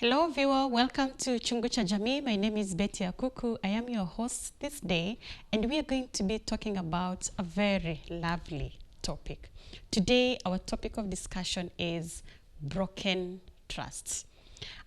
Hello viewer, welcome to Chungu cha Jamii. My name is Betty Akuku. I am your host this day and we are going to be talking about a very lovely topic. Today our topic of discussion is broken trust.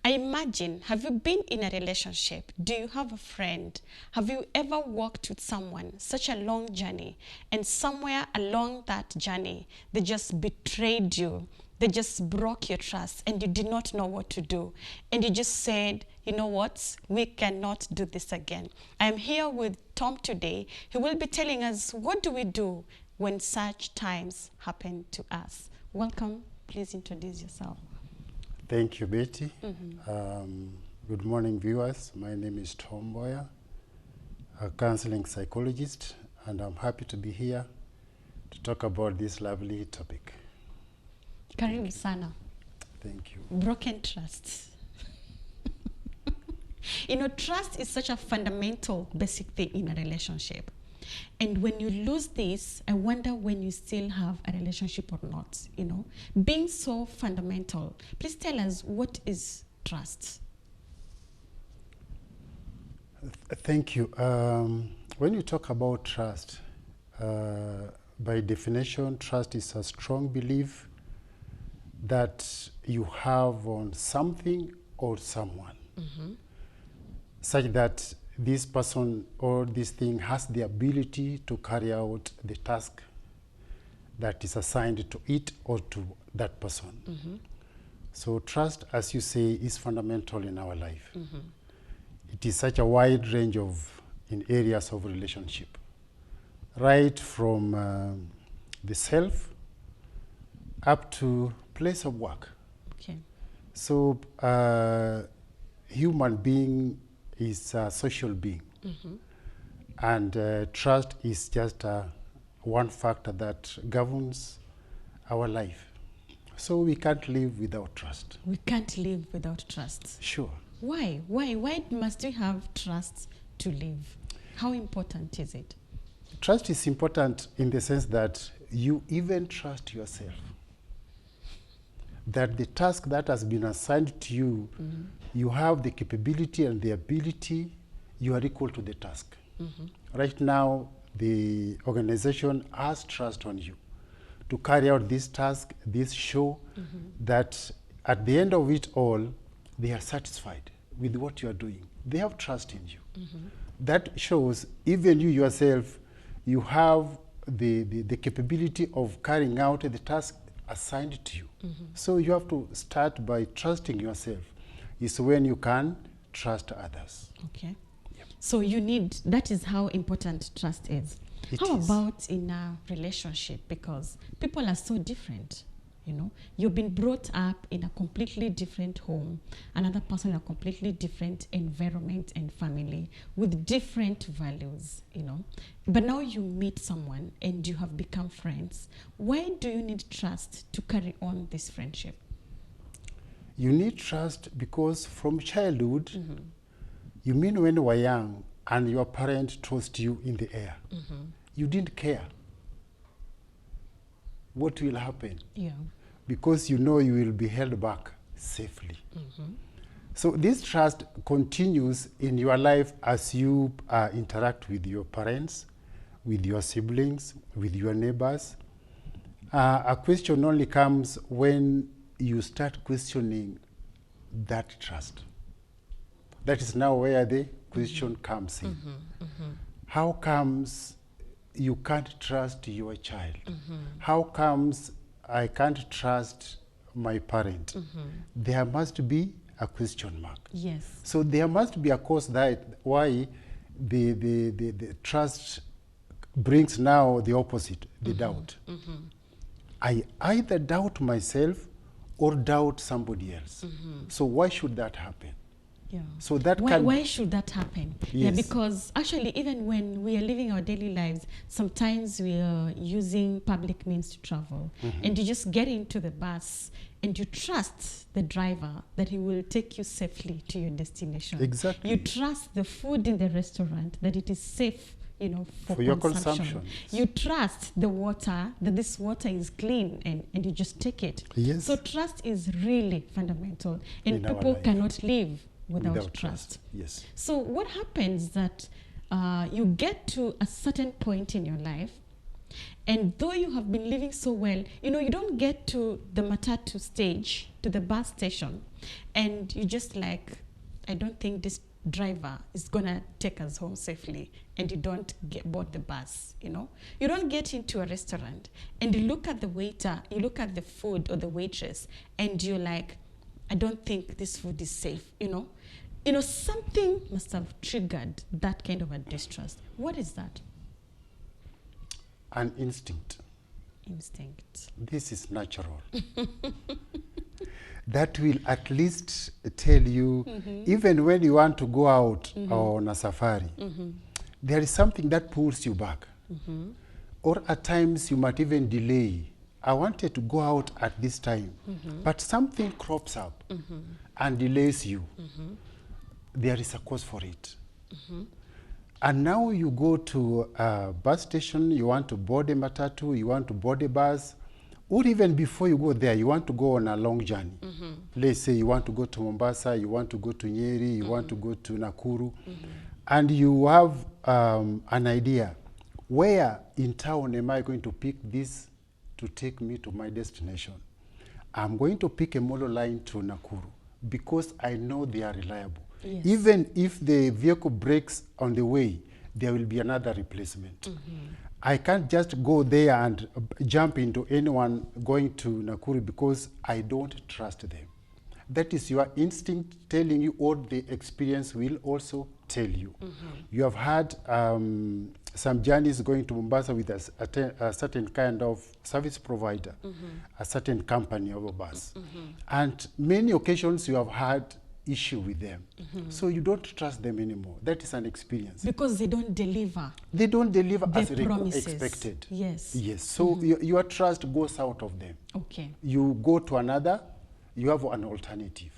I imagine, have you been in a relationship? Do you have a friend? Have you ever walked with someone such a long journey and somewhere along that journey they just betrayed you? They just broke your trust and you did not know what to do. And you just said, you know what, we cannot do this again. I am here with Tom today. He will be telling us what do we do when such times happen to us. Welcome, please introduce yourself. Thank you, Betty. Good morning, viewers. My name is Tom Boyer, a counseling psychologist, and I'm happy to be here to talk about this lovely topic. Karibu sana. Thank you. Broken trust. You know, trust is such a fundamental, basic thing in a relationship. And when you lose this, I wonder when you still have a relationship or not, you know. Being so fundamental, please tell us, what is trust? Thank you. When you talk about trust, by definition, trust is a strong belief that you have on something or someone, such that this person or this thing has the ability to carry out the task that is assigned to it or to that person. So trust, as you say, is fundamental in our life. It is such a wide range in areas of relationship, right from the self up to place of work. Okay. So human being is a social being, and trust is just one factor that governs our life. So we can't live without trust. We can't live without trust. Sure. Why? Why must we have trust to live? How important is it? Trust is important in the sense that you even trust yourself. That the task that has been assigned to you, you have the capability and the ability, you are equal to the task. Right now, the organization has trust on you to carry out this task, this show, that at the end of it all, they are satisfied with what you are doing. They have trust in you. That shows even you yourself, you have the capability of carrying out the task assigned to you. So you have to start by trusting yourself. It's when you can trust others. Okay. Yep. So you need, that is how important trust is. How about in a relationship? Because people are so different, you know. You've been brought up in a completely different home, another person in a completely different environment and family with different values, you know. But now you meet someone and you have become friends. Why do you need trust to carry on this friendship? You need trust because from childhood, you mean when you were young and your parent tossed you in the air, you didn't care what will happen. Yeah. Because you know you will be held back safely. So this trust continues in your life as you interact with your parents, with your siblings, with your neighbors. A question only comes when you start questioning that trust. That is now where the question comes in. How comes you can't trust your child? How comes I can't trust my parent? There must be a question mark. Yes. So there must be a cause that why the trust brings now the opposite, the doubt. I either doubt myself or doubt somebody else. So why should that happen? Yeah. So that why should that happen? Yes. Yeah, because actually even when we are living our daily lives, sometimes we are using public means to travel, and you just get into the bus and you trust the driver that he will take you safely to your destination. Exactly. You trust the food in the restaurant that it is safe you know, For your consumption. You trust the water, that this water is clean, and you just take it. Yes. So trust is really fundamental, and In our people life. cannot live without trust. Yes. So what happens that you get to a certain point in your life, and though you have been living so well, you know, you don't get to the matatu stage, to the bus station, and you just like, I don't think this driver is gonna take us home safely, and you don't get board the bus, you know. You don't get into a restaurant and you look at the waiter, you look at the food or the waitress, and you're like, I don't think this food is safe, you know. You know, something must have triggered that kind of a distrust. What is that? An instinct. Instinct. This is natural. That will at least tell you, even when you want to go out on a safari, there is something that pulls you back. Or at times you might even delay. I wanted to go out at this time, but something crops up and delays you. There is a cause for it. And now you go to a bus station, you want to board a matatu, you want to board a bus, or even before you go there, you want to go on a long journey. Let's say you want to go to Mombasa, you want to go to Nyeri, you want to go to Nakuru, and you have an idea, where in town am I going to pick this to take me to my destination? I'm going to pick a mono line to Nakuru because I know they are reliable. Yes. Even if the vehicle breaks on the way, there will be another replacement. I can't just go there and jump into anyone going to Nakuru because I don't trust them. That is your instinct telling you, or the experience will also tell you. You have had some journeys going to Mombasa with a certain kind of service provider, a certain company of a bus. And many occasions you have had issue with them. So you don't trust them anymore. That is an experience. Because they don't deliver. They don't deliver their as promises. expected. Yes. Yes. So your trust goes out of them. Okay. You go to another, you have an alternative.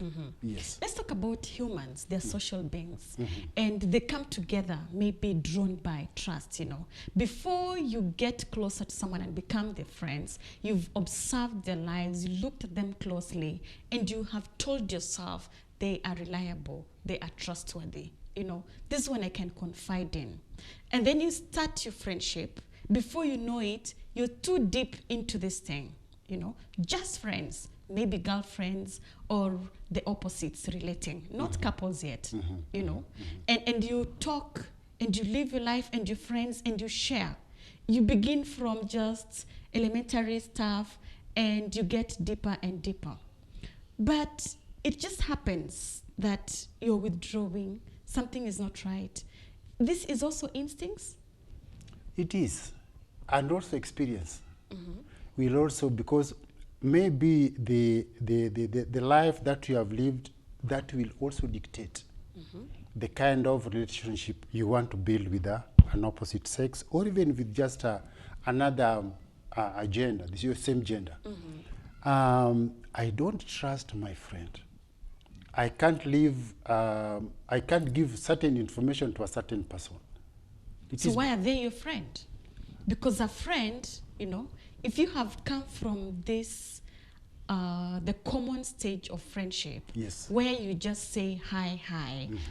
Yes. Let's talk about humans. They're social beings. And they come together, maybe drawn by trust, you know. Before you get closer to someone and become their friends, you've observed their lives, you looked at them closely, and you have told yourself, they are reliable, they are trustworthy, you know, this one I can confide in. And then you start your friendship. Before you know it, you're too deep into this thing, you know, just friends, maybe girlfriends or the opposites relating, not couples yet, you know. And you talk and you live your life and your friends and you share. You begin from just elementary stuff and you get deeper and deeper. But it just happens that you're withdrawing, something is not right. This is also instincts? It is. And also experience. Will also, because maybe the life that you have lived, that will also dictate the kind of relationship you want to build with an opposite sex, or even with just another gender, the same gender. I don't trust my friend. I can't live, I can't give certain information to a certain person. So why are they your friend? Because a friend, you know, if you have come from this, the common stage of friendship, yes, where you just say hi,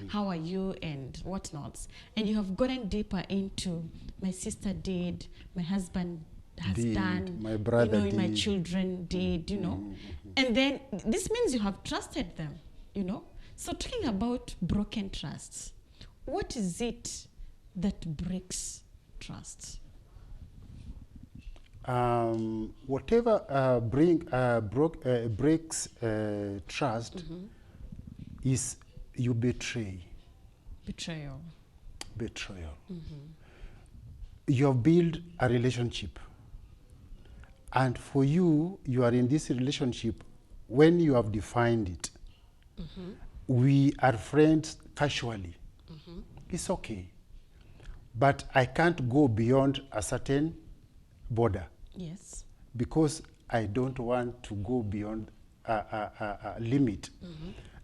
how are you, and whatnot, and you have gotten deeper into my sister did, my husband has done, my brother you know, did, my children did, you know, and then this means you have trusted them, you know. So talking about broken trusts, what is it that breaks trust? Whatever breaks trust is you betray. Betrayal. Betrayal. You have built a relationship. And for you, you are in this relationship when you have defined it. We are friends casually. It's okay. But I can't go beyond a certain border. Yes. Because I don't want to go beyond a limit.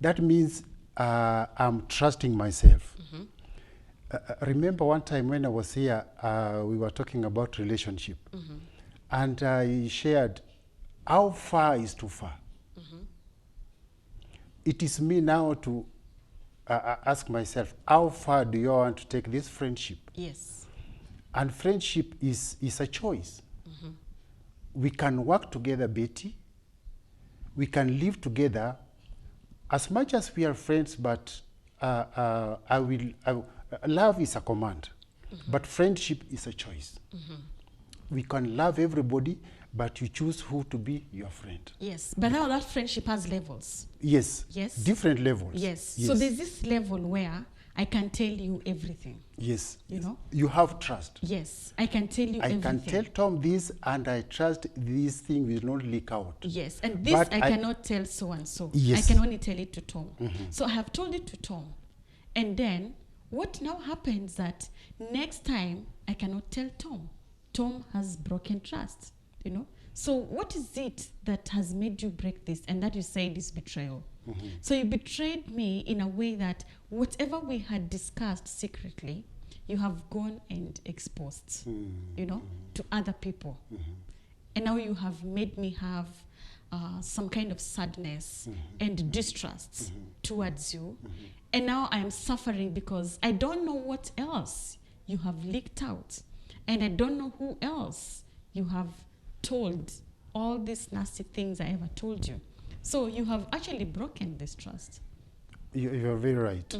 That means I'm trusting myself. Remember one time when I was here, we were talking about relationship. And I shared how far is too far. It is me now to ask myself, how far do you want to take this friendship? Yes. And friendship is a choice. We can work together, Betty. We can live together as much as we are friends, but love is a command, but friendship is a choice. We can love everybody, but you choose who to be your friend. Yes, but now that friendship has levels. Yes. Yes. Different levels. Yes. Yes. So there's this level where I can tell you everything. Yes. You know? You have trust. Yes, I can tell you everything. I can tell Tom this, and I trust this thing will not leak out. Yes, and this But I cannot tell so and so. Yes. I can only tell it to Tom. So I have told it to Tom. And then what now happens that next time I cannot tell Tom. Tom has broken trust, you know? So what is it that has made you break this? And that you said is betrayal. So you betrayed me in a way that whatever we had discussed secretly, you have gone and exposed, you know, to other people. And now you have made me have some kind of sadness and distrust towards you. And now I am suffering because I don't know what else you have leaked out. And I don't know who else you have told all these nasty things I ever told you. So you have actually broken this trust. You're very right.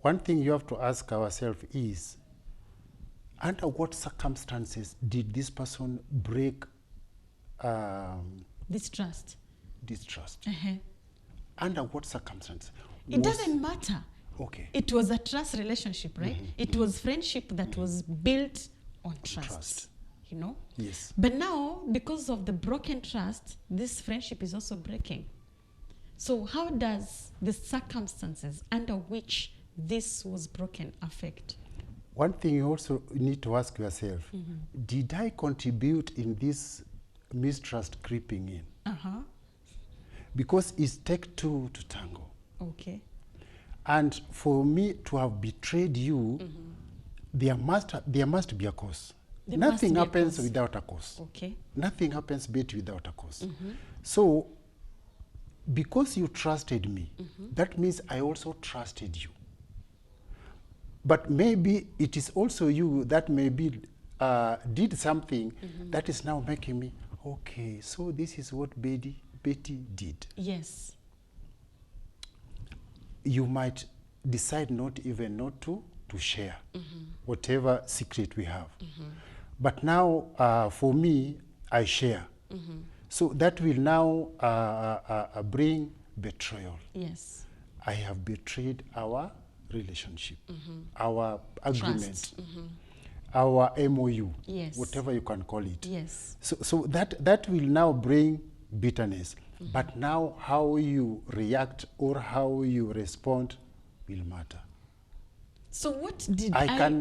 One thing you have to ask ourselves is, under what circumstances did this person break This trust. this trust? Under what circumstances? It doesn't matter. Okay. It was a trust relationship, right? It was friendship that was built on trust. You know? Yes. But now, because of the broken trust, this friendship is also breaking. So how does the circumstances under which this was broken affect? One thing you also need to ask yourself, did I contribute in this mistrust creeping in? Because it's take two to tango. Okay. And for me to have betrayed you, there must be a cause. Nothing happens without a cause. Okay. Nothing happens without a cause. So, because you trusted me, that means I also trusted you. But maybe it is also you that maybe did something that is now making me, okay, so this is what Betty did. Yes. You might decide not to share whatever secret we have. But now, for me, I share. So that will now bring betrayal. Yes. I have betrayed our relationship, our agreement, our MOU, yes, whatever you can call it. Yes. So that will now bring bitterness. But now how you react or how you respond will matter. So what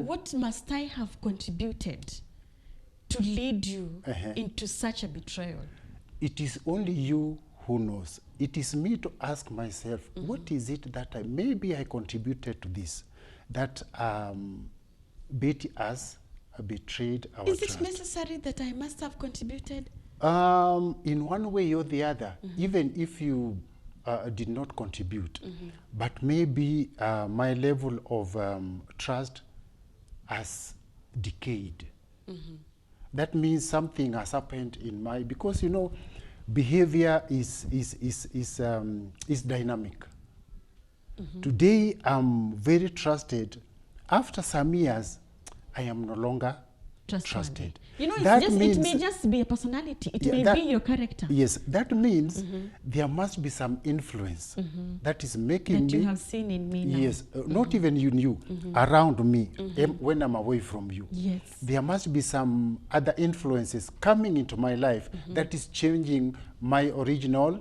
what must I have contributed to lead you into such a betrayal? It is only you who knows. It is me to ask myself, what is it that maybe I contributed to this, that Betty has betrayed our trust. Is it necessary that I must have contributed? In one way or the other, even if you did not contribute, but maybe my level of trust has decayed. That means something has happened in my, because you know, behavior is dynamic. Today I'm very trusted. After some years, I am no longer trusted. You know, it may just be a personality. It may be your character. Yes, that means there must be some influence that is making me. That you have seen in me now. Yes, not even you knew, around me when I'm away from you. Yes. There must be some other influences coming into my life that is changing my original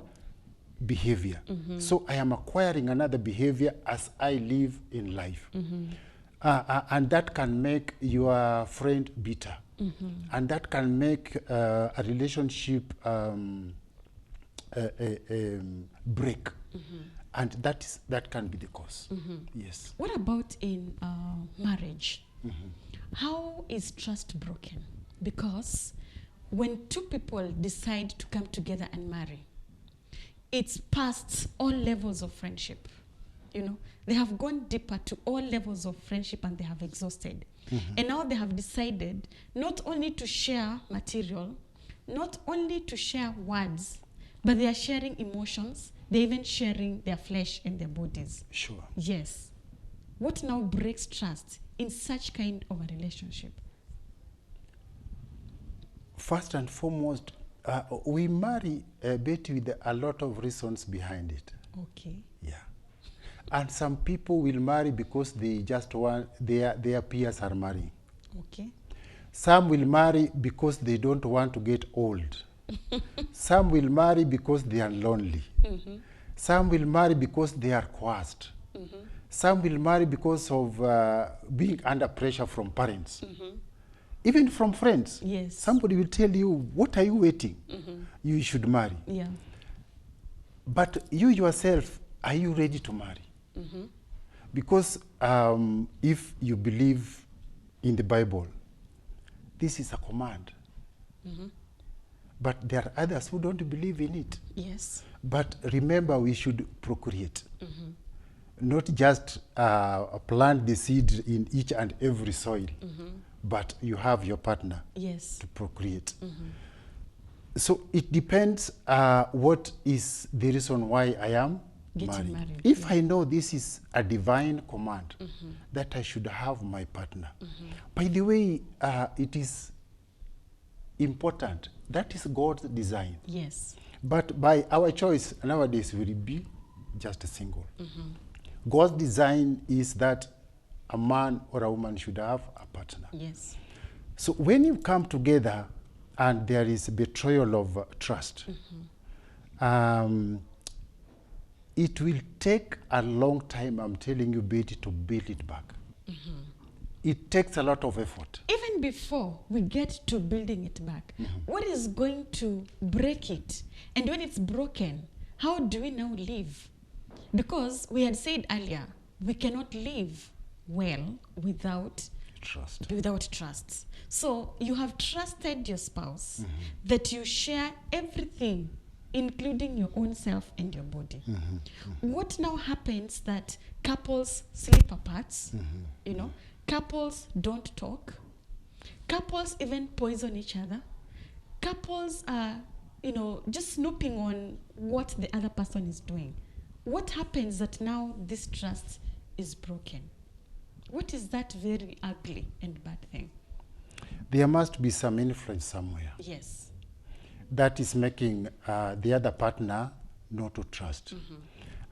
behavior. So I am acquiring another behavior as I live in life. And that can make your friend bitter. And that can make a relationship break. And that can be the cause. Yes. What about in marriage? How is trust broken? Because when two people decide to come together and marry, it's past all levels of friendship. You know, they have gone deeper to all levels of friendship and they have exhausted. And now they have decided not only to share material, not only to share words, but they are sharing emotions. They're even sharing their flesh and their bodies. Sure. Yes. What now breaks trust in such kind of a relationship? First and foremost, we marry a bit with a lot of reasons behind it. Okay. Yeah. And some people will marry because they just want, their peers are marrying. Okay. Some will marry because they don't want to get old. Some will marry because they are lonely. Some will marry because they are coerced. Some will marry because of being under pressure from parents. Even from friends. Yes. Somebody will tell you, what are you waiting? You should marry. Yeah. But you yourself, are you ready to marry? Because if you believe in the Bible, this is a command. But there are others who don't believe in it. Yes. But remember, we should procreate. Not just plant the seed in each and every soil, but you have your partner Yes. to procreate. So it depends what is the reason why I am Getting married, If yeah. I know this is a divine command that I should have my partner. By the way, it is important. That is God's design. Yes. But by our choice, nowadays we will be just a single. God's design is that a man or a woman should have a partner. Yes. So when you come together and there is betrayal of trust, it will take a long time, I'm telling you, Betty, to build it back. It takes a lot of effort. Even before we get to building it back, what is going to break it? And when it's broken, how do we now live? Because we had said earlier, we cannot live well without trust. So you have trusted your spouse that you share everything, including your own self and your body. What now happens that couples sleep apart, you know, couples don't talk, couples even poison each other, couples are, you know, just snooping on what the other person is doing. What happens that now this trust is broken? What is that very ugly and bad thing? There must be some influence somewhere. Yes. That is making the other partner not to trust.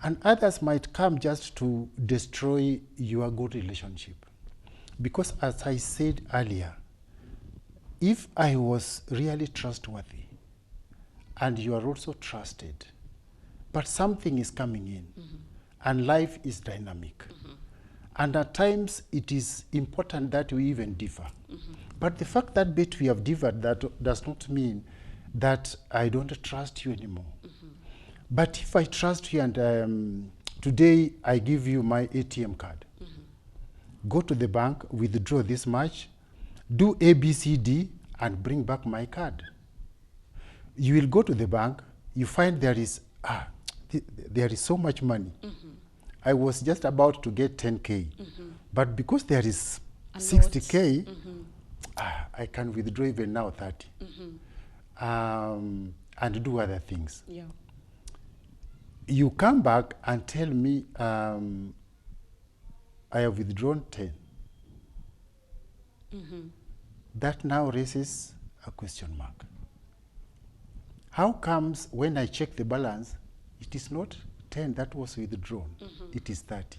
And others might come just to destroy your good relationship. Because as I said earlier, if I was really trustworthy and you are also trusted, but something is coming in and life is dynamic. And at times it is important that we even differ. But the fact that we have differed, that does not mean that I don't trust you anymore. But if I trust you and today I give you my ATM card, go to the bank, withdraw this much, do A, B, C, D, and bring back my card. You will go to the bank, you find there is so much money. I was just about to get 10K, but because there is 60K, I can withdraw even now 30. And do other things. Yeah. You come back and tell me, I have withdrawn 10. That now raises a question mark. How comes when I check the balance, it is not 10 that was withdrawn, it is 30.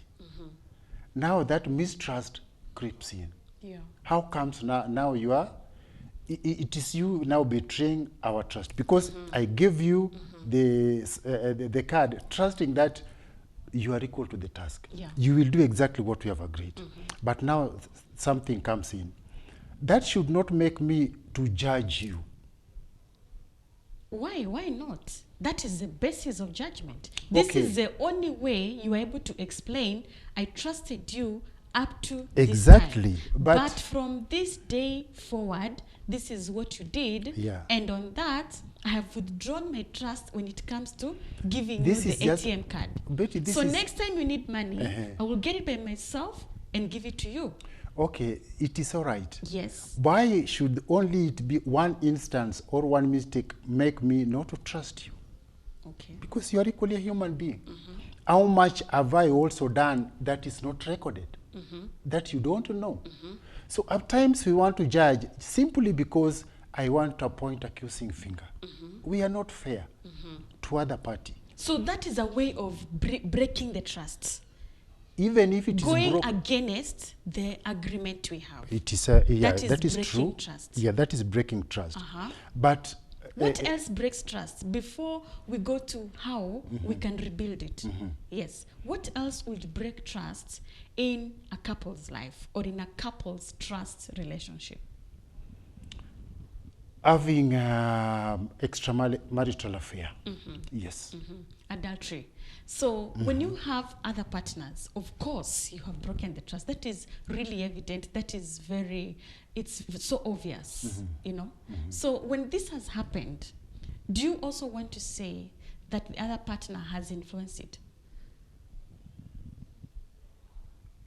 Now that mistrust creeps in. Yeah. How comes now you are, it is you now betraying our trust, because I gave you the card, trusting that you are equal to the task. Yeah. You will do exactly what we have agreed. But now something comes in. That should not make me to judge you. Why? Why not? That is the basis of judgment. This Okay. is the only way you are able to explain, I trusted you up to Exactly, this time. but- But from this day forward, this is what you did. Yeah. And on that, I have withdrawn my trust when it comes to giving This you is the just- ATM card. Betty, this So is- next time you need money, Uh-huh. I will get it by myself and give it to you. Okay, it is all right. Yes. Why should only it be one instance or one mistake make me not to trust you? Okay. Because you are equally a human being. How much have I also done that is not recorded, that you don't know? So at times we want to judge simply because I want to point accusing finger. We are not fair to other party. So that is a way of breaking the trust. Even if it is Going broken. against the agreement we have. It is, yeah, That is that is breaking true. trust. Yeah, that is breaking trust. Uh-huh. But What else breaks trust? Before we go to how we can rebuild it. Yes. What else would break trust in a couple's life or in a couple's trust relationship? having extramarital affair. Yes. Adultery. So when you have other partners, of course you have broken the trust. That is really evident. That is very, it's so obvious, you know. So when this has happened, do you also want to say that the other partner has influenced it?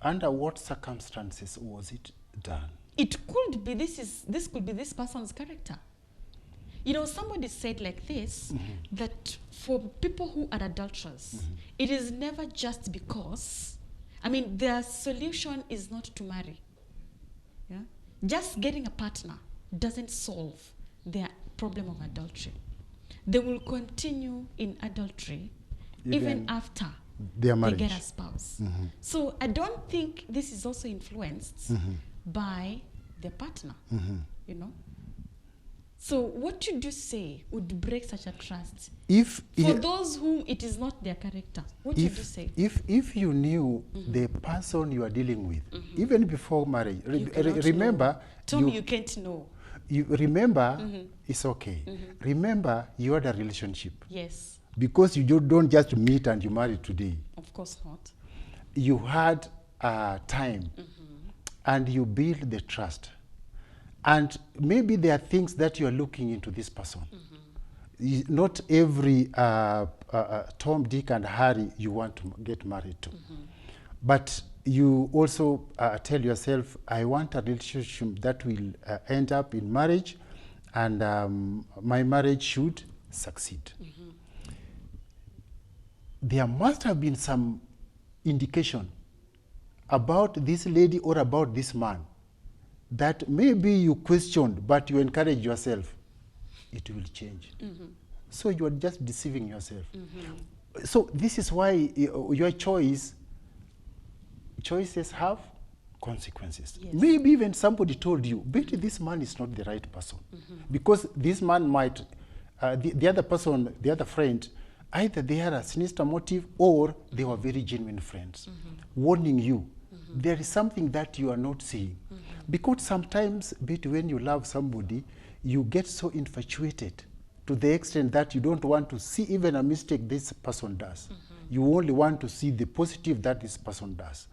Under what circumstances was it done? It could be this could be this person's character. You know, somebody said like this, that for people who are adulterers, it is never just because, I mean, their solution is not to marry. Yeah? Just getting a partner doesn't solve their problem of adultery. They will continue in adultery even after their they marriage. get a spouse. So I don't think this is also influenced by their partner, you know. So what should you say would break such a trust? For those whom it is not their character, what should you say? If you knew the person you are dealing with, even before marriage, You cannot remember, know. Tell me you can't know. You remember, it's okay. Remember, you had a relationship. Yes. Because you don't just meet and you marry today. Of course not. You had time and you build the trust. And maybe there are things that you are looking into this person. Not every Tom, Dick, and Harry you want to get married to. But you also tell yourself, I want a relationship that will end up in marriage, and my marriage should succeed. There must have been some indication about this lady or about this man that maybe you questioned, but you encourage yourself, it will change. So you are just deceiving yourself. So this is why your choices have consequences. Yes. Maybe even somebody told you, Betty, this man is not the right person. Because this man might, the other person, the other friend, either they had a sinister motive or they were very genuine friends, warning you. There is something that you are not seeing. Because sometimes, Betty, when you love somebody, you get so infatuated to the extent that you don't want to see even a mistake this person does. You only want to see the positive that this person does.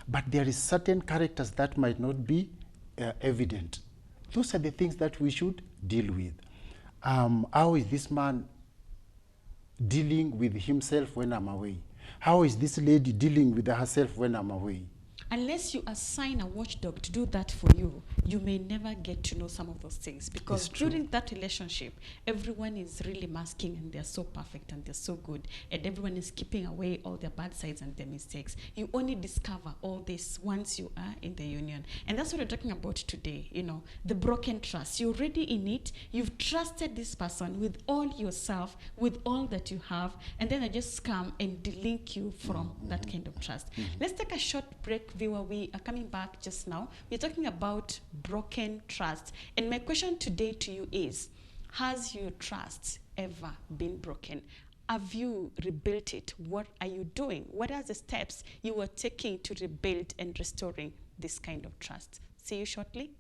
But there is certain characters that might not be evident. Those are the things that we should deal with. How is this man dealing with himself when I'm away? How is this lady dealing with herself when I'm away? Unless you assign a watchdog to do that for you, you may never get to know some of those things. Because during that relationship, everyone is really masking and they're so perfect and they're so good. And everyone is keeping away all their bad sides and their mistakes. You only discover all this once you are in the union. And that's what we're talking about today, you know, the broken trust. You're already in it. You've trusted this person with all yourself, with all that you have. And then they just come and delink you from that kind of trust. Let's take a short break. Viewer, we are coming back just now. We're talking about broken trust. And my question today to you is, has your trust ever been broken? Have you rebuilt it? What are you doing? What are the steps you are taking to rebuild and restoring this kind of trust? See you shortly.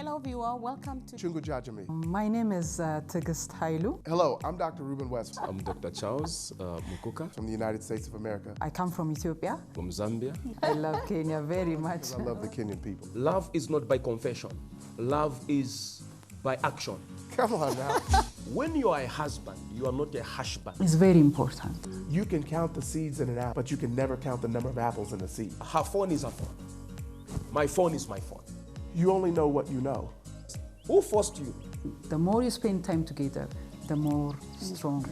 Hello viewer, welcome to Chungu Jamii. My name is Tigist Hailu. Hello, I'm Dr. Ruben West I'm Dr. Charles Mukuka from the United States of America. I come from Ethiopia. from Zambia. I love Kenya very much. I love the Kenyan people. Love is not by confession. Love is by action. Come on now. When you are a husband, you are not a husband. It's very important. You can count the seeds in an apple, but you can never count the number of apples in a seed. Her phone is her phone. My phone is my phone. You only know what you know. Who forced you? The more you spend time together, the more strong.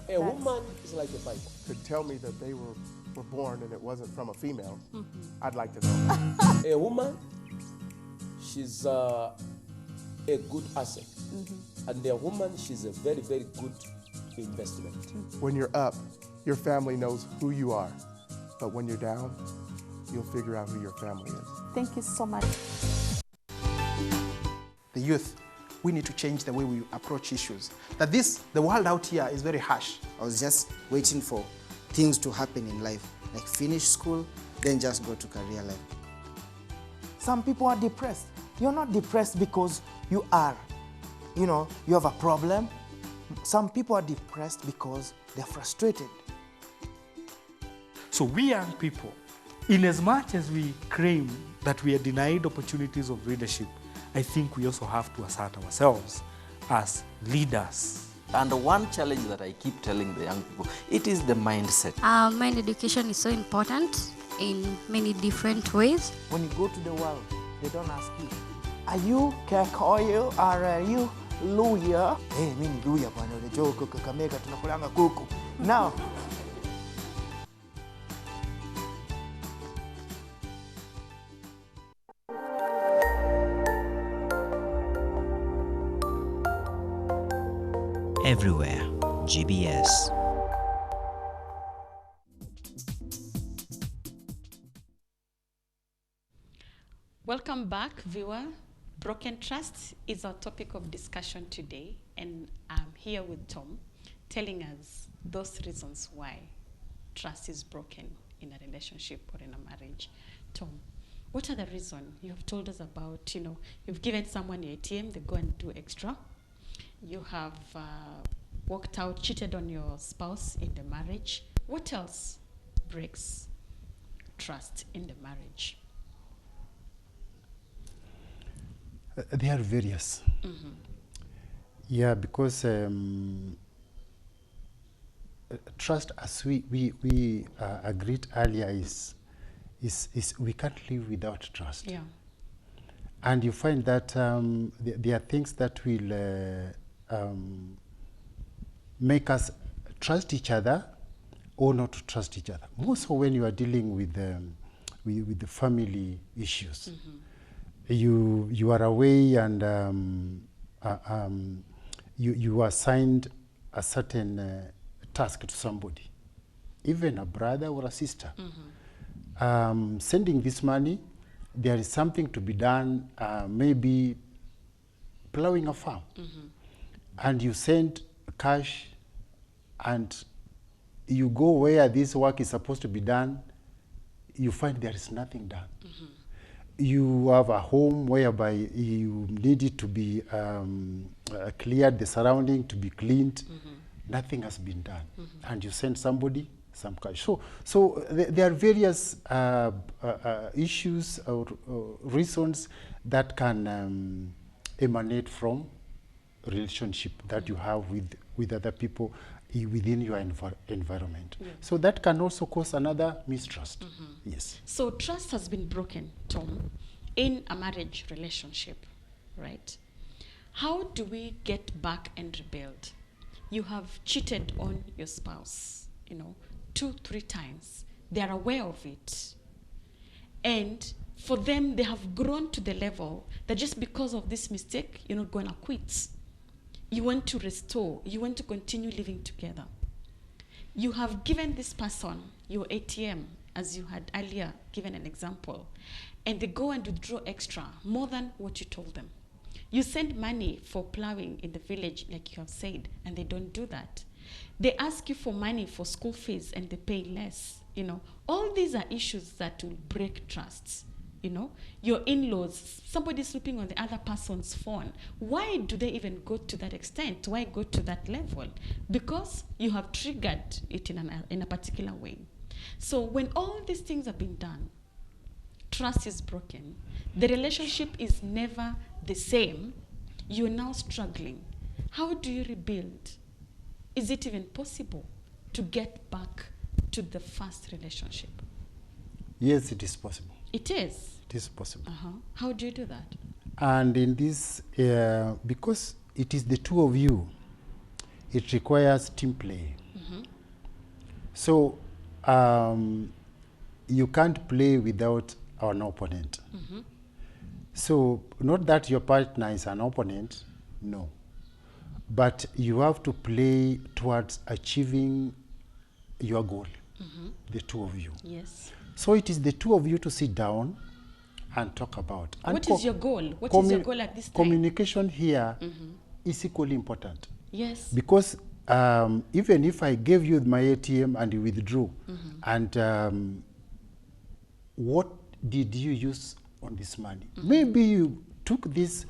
A woman is like a Bible. To tell me that they were born and it wasn't from a female, I'd like to know. A woman, she's a good asset. And a woman, she's a very, very good investment. When you're up, your family knows who you are. But when you're down, you'll figure out who your family is. Thank you so much. The youth, we need to change the way we approach issues. The world out here is very harsh. I was just waiting for things to happen in life, like finish school, then just go to career life. Some people are depressed. You're not depressed because you are, you have a problem. Some people are depressed because they're frustrated. So we young people, in as much as we claim that we are denied opportunities of leadership, I think we also have to assert ourselves as leaders. And one challenge that I keep telling the young people, it is the mindset. Mind education is so important in many different ways. When you go to the world, they don't ask you, are you Kikuyu or are you Luya? Hey, mimi Luya bwana, unajua huko Kakamega tunakulanga kuku. Now, everywhere, GBS. Welcome back, viewer. Broken trust is our topic of discussion today, and I'm here with Tom, telling us those reasons why trust is broken in a relationship or in a marriage. Tom, what are the reasons? You have told us about, you've given someone your ATM, they go and do extra. You have walked out, cheated on your spouse in the marriage. What else breaks trust in the marriage? They are various. Yeah, because trust, as we agreed earlier, is we can't live without trust. Yeah. And you find that there are things that will make us trust each other or not trust each other. More so when you are dealing with the family issues. You are away and you assigned a certain task to somebody, even a brother or a sister. Sending this money, there is something to be done, maybe plowing a farm. And you send cash and you go where this work is supposed to be done, you find there is nothing done. You have a home whereby you need it to be cleared, the surrounding to be cleaned. Nothing has been done. And you send somebody some cash. So there are various issues or reasons that can emanate from relationship that you have with other people within your environment. Yeah. So that can also cause another mistrust. Yes. So trust has been broken, Tom, in a marriage relationship, right? How do we get back and rebuild? You have cheated on your spouse, 2-3 times. They are aware of it. And for them, they have grown to the level that just because of this mistake, you're not going to quit. You want to restore. You want to continue living together. You have given this person your ATM, as you had earlier given an example, and they go and withdraw extra, more than what you told them. You send money for plowing in the village, like you have said, and they don't do that. They ask you for money for school fees, and they pay less. All these are issues that will break trusts. you know, your in-laws, somebody sleeping on the other person's phone. Why do they even go to that extent? Why go to that level? Because you have triggered it in a particular way. So when all these things have been done, trust is broken. The relationship is never the same. You're now struggling. How do you rebuild? Is it even possible to get back to the first relationship? Yes, it is possible. It is? It is possible. How do you do that? And in this, because it is the two of you, it requires team play. So you can't play without an opponent. So not that your partner is an opponent, no. But you have to play towards achieving your goal, the two of you. Yes. So it is the two of you to sit down and talk about. And what is your goal? What is your goal at this time? Communication here is equally important. Yes. Because even if I gave you my ATM and you withdrew, and what did you use on this money? Maybe you took this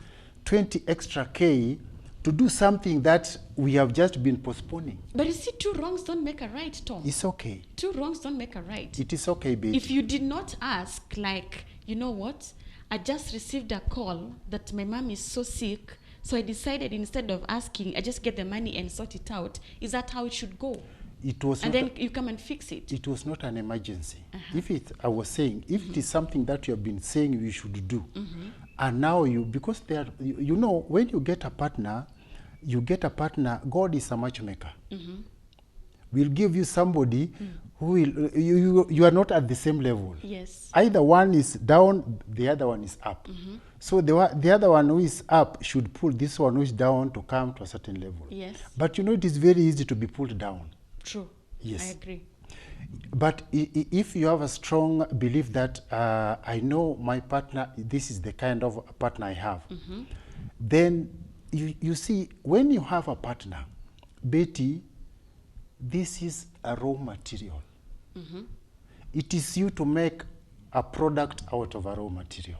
20 extra K to do something that we have just been postponing. But you see, two wrongs don't make a right, Tom. It's okay. Two wrongs don't make a right. It is okay, baby. If you did not ask, like, you know what, I just received a call that my mom is so sick, so I decided instead of asking, I just get the money and sort it out. Is that how it should go? It was and then you come and fix it. It was not an emergency. I was saying, if it is something that you have been saying you should do, and now because they are, you know, when you get a partner, God is a matchmaker. We'll give you somebody who will, you are not at the same level. Yes. Either one is down, the other one is up. So the other one who is up should pull this one who is down to come to a certain level. Yes. But you know, it is very easy to be pulled down. True. Yes. I agree. But if you have a strong belief that I know my partner, this is the kind of partner I have, then you see, when you have a partner, Betty, this is a raw material. It is you to make a product out of a raw material.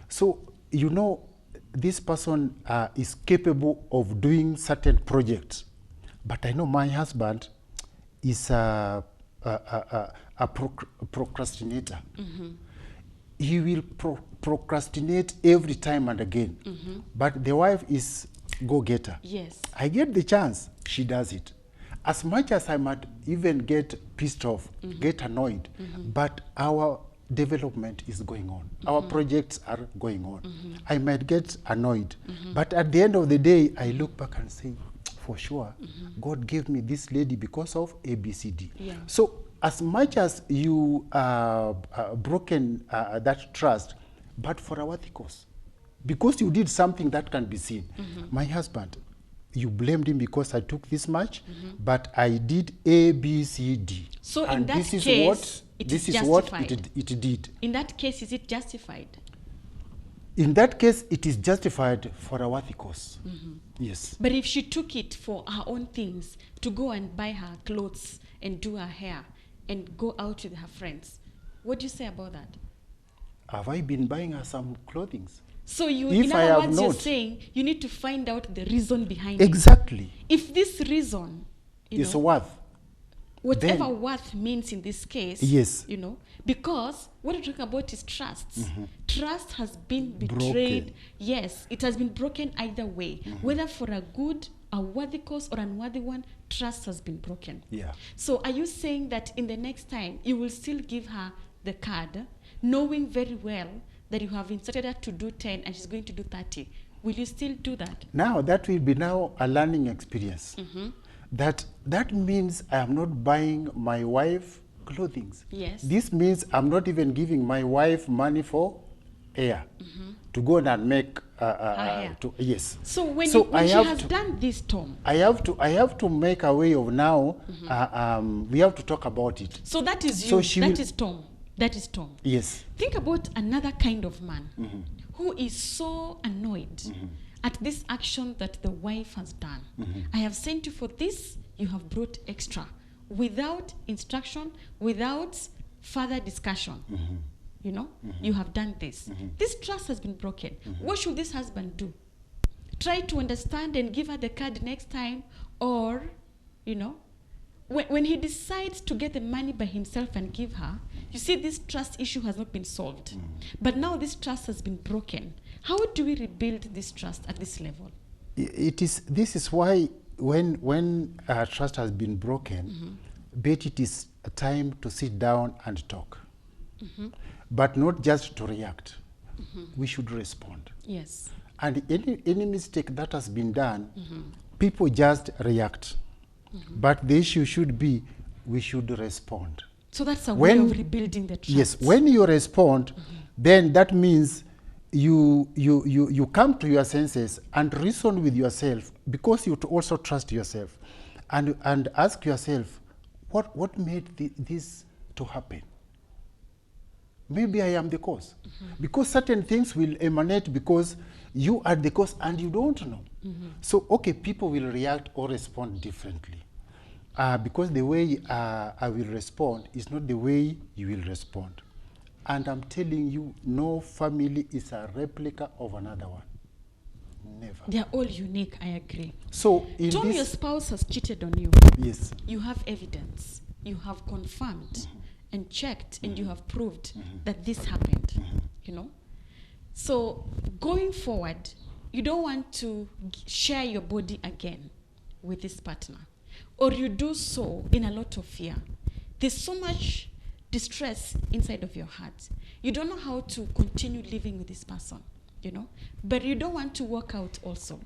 So, you know, this person is capable of doing certain projects. But I know my husband is a procrastinator. He will procrastinate every time and again. But the wife is go-getter. Yes. I get the chance, she does it. As much as I might even get pissed off, get annoyed, but our development is going on. Our projects are going on. I might get annoyed, but at the end of the day, I look back and say, for sure, God gave me this lady because of ABCD. Yeah. So as much as you broken that trust, but for a worthy cause, because you did something that can be seen. My husband, you blamed him because I took this much, but I did A, B, C, D. So and in that this is case, what, it did. In that case, is it justified? In that case, it is justified for a worthy cause. Yes. But if she took it for her own things, to go and buy her clothes and do her hair and go out with her friends, what do you say about that? Have I been buying her some clothing? So you, if in other words, you're saying you need to find out the reason behind it. Exactly. If this reason is worth, whatever worth means in this case, yes, you know, because what we're talking about is trust. Trust has been betrayed. Broken. Yes, it has been broken either way, whether for a good, a worthy cause, or an unworthy one. Trust has been broken. Yeah. So are you saying that in the next time you will still give her the card, knowing very well that you have instructed her to do 10 and she's going to do 30? Will you still do that? Now, that will be now a learning experience. That means I am not buying my wife clothing. Yes. This means I'm not even giving my wife money for hair to go and make her hair. Yes. So when she has done this, Tom, I have to make a way of now. We have to talk about it. So that is you. So that is Tom. That is Tom. Yes. Think about another kind of man who is so annoyed at this action that the wife has done. I have sent you for this, you have brought extra, without instruction, without further discussion. you know, you have done this. This trust has been broken. What should this husband do? Try to understand and give her the card next time, or, you know, when he decides to get the money by himself and give her, you see this trust issue has not been solved. But now this trust has been broken. How do we rebuild this trust at this level? This is why when trust has been broken, but it is a time to sit down and talk. But not just to react. We should respond. Yes. And any mistake that has been done, people just react. But the issue should be, we should respond. So that's a way of rebuilding the trust. Yes, when you respond, then that means you come to your senses and reason with yourself, because you also trust yourself, and ask yourself, what made this to happen? Maybe I am the cause. Because certain things will emanate because you are the cause and you don't know. So, okay, people will react or respond differently. Because the way I will respond is not the way you will respond. And I'm telling you, no family is a replica of another one. Never. They are all unique, I agree. So, Tom, your spouse has cheated on you. Yes. You have evidence. You have confirmed and checked, and you have proved that this happened, you know? So going forward, you don't want to share your body again with this partner, or you do so in a lot of fear. There's so much distress inside of your heart. You don't know how to continue living with this person, you know? But you don't want to walk out also.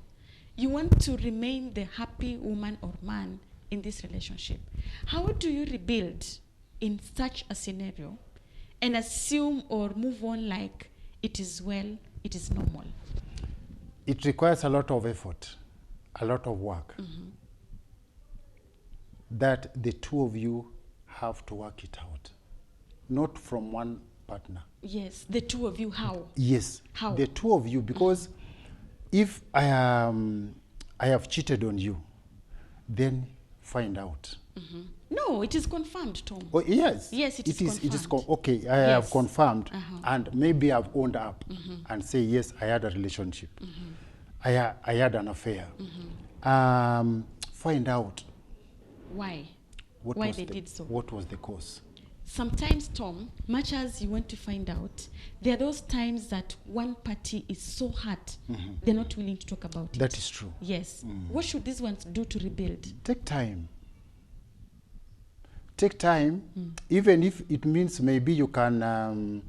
You want to remain the happy woman or man in this relationship. How do you rebuild in such a scenario and assume or move on like it is well, it is normal? It requires a lot of effort, a lot of work, that the two of you have to work it out, not from one partner. Yes, the two of you, how? Yes, how? The two of you, because if I have cheated on you, then find out. No, it is confirmed, Tom. Oh, yes. Yes, it is confirmed. It is okay, I have confirmed, and maybe I've owned up and say, yes, I had a relationship. I had an affair. Find out. Why? Why they did so. What was the cause? Sometimes, Tom, much as you want to find out, there are those times that one party is so hurt, they're not willing to talk about it. That is true. Yes. What should these ones do to rebuild? Take time. Take time, even if it means maybe you can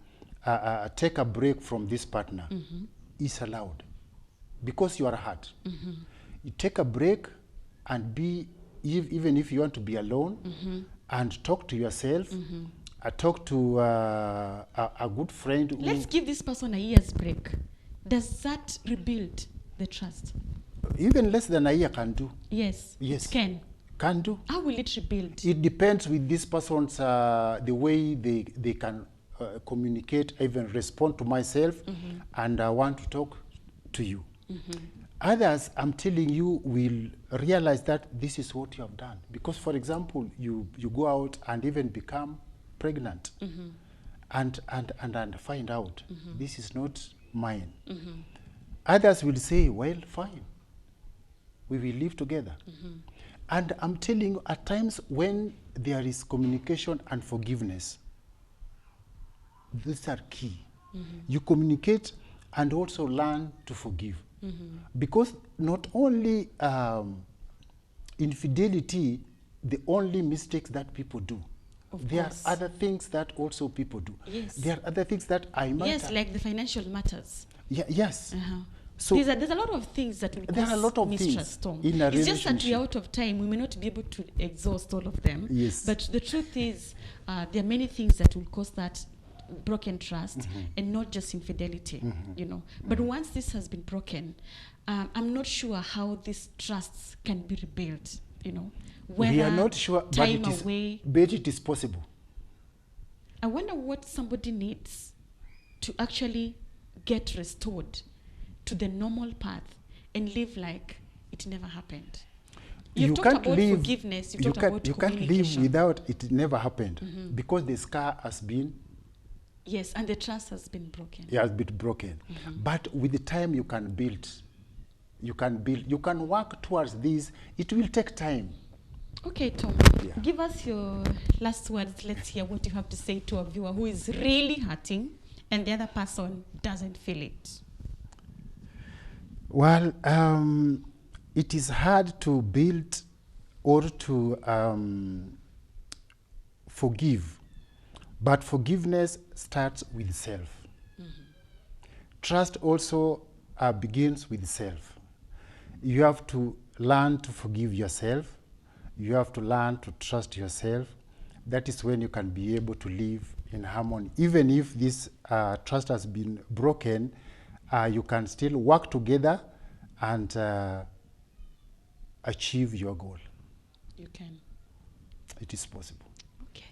take a break from this partner. It's allowed, because you are hurt. You take a break and even if you want to be alone, and talk to yourself, talk to a good friend. Let's give this person a year's break. Does that rebuild the trust? Even less than a year can do. Yes, yes. It can. Can do. How will it rebuild? It depends with this person's, the way they can communicate, even respond to myself, and I want to talk to you. Others, I'm telling you, will realize that this is what you have done. Because, for example, you go out and even become pregnant, and find out this is not mine. Others will say, well, fine, we will live together. And I'm telling you, at times when there is communication and forgiveness, these are key. You communicate and also learn to forgive. Because not only infidelity, the only mistakes that people do. There are other things that also people do. Yes. There are other things that I might. Yes, like the financial matters. Yes. So there's a lot of things that will cause there are a lot of mistrust, Tom. In a it's just that relationship. we're out of time. We may not be able to exhaust all of them. Yes. But the truth is, there are many things that will cause that broken trust, and not just infidelity, you know. But once this has been broken, I'm not sure how these trusts can be rebuilt, you know. Whether we are not sure, but it is possible. I wonder what somebody needs to actually get restored to the normal path and live like it never happened. You've talked about forgiveness, you've talked about you can't live without it never happened, because the scar has been Yes, and the trust has been broken. It has been broken. But with the time you can build, you can work towards this. It will take time. Okay, Tom, give us your last words. Let's hear what you have to say to a viewer who is really hurting and the other person doesn't feel it. Well, it is hard to build or to forgive, but forgiveness starts with self. Trust also begins with self. You have to learn to forgive yourself. You have to learn to trust yourself. That is when you can be able to live in harmony. Even if this trust has been broken, you can still work together and achieve your goal. You can. It is possible. Okay.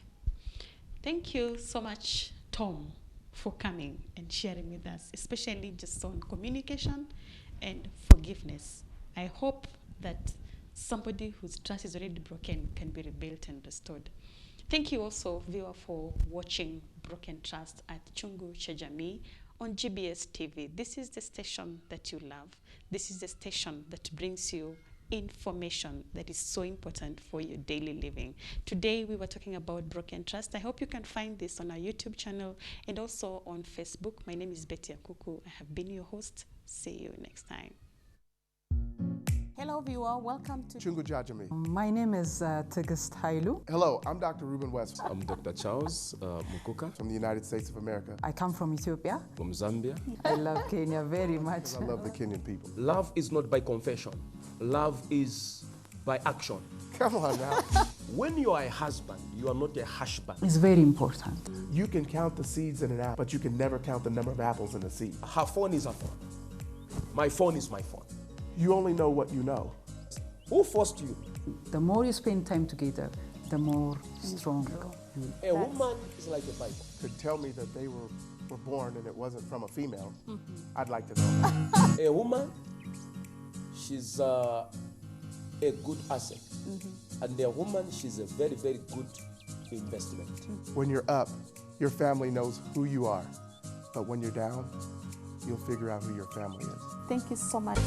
Thank you so much, Tom, for coming and sharing with us, especially just on communication and forgiveness. I hope that somebody whose trust is already broken can be rebuilt and restored. Thank you also, viewer, for watching Broken Trust at Chungu cha Jamii on GBS TV. This is the station that you love. This is the station that brings you information that is so important for your daily living. Today we were talking about broken trust. I hope you can find this on our YouTube channel and also on Facebook. My name is Betty Akuku. I have been your host. See you next time. Hello viewer, welcome to Chungu Jamii. My name is Tigist Hailu. Hello, I'm Dr. Ruben West I'm Dr. Charles Mukuka from the United States of America. I come from Ethiopia. from Zambia. I love Kenya very much. I love the Kenyan people. Love is not by confession. Love is by action. Come on now. When you are a husband, you are not a husband. It's very important. You can count the seeds in an apple, but you can never count the number of apples in a seed. Her phone is her phone. My phone is my phone. You only know what you know. Who forced you? The more you spend time together, the more strong you A woman is like a Bible. Could tell me that they were born and it wasn't from a female, I'd like to know. A woman, she's a good asset. And a woman, she's a very, very good investment. When you're up, your family knows who you are. But when you're down, you'll figure out who your family is. Thank you so much.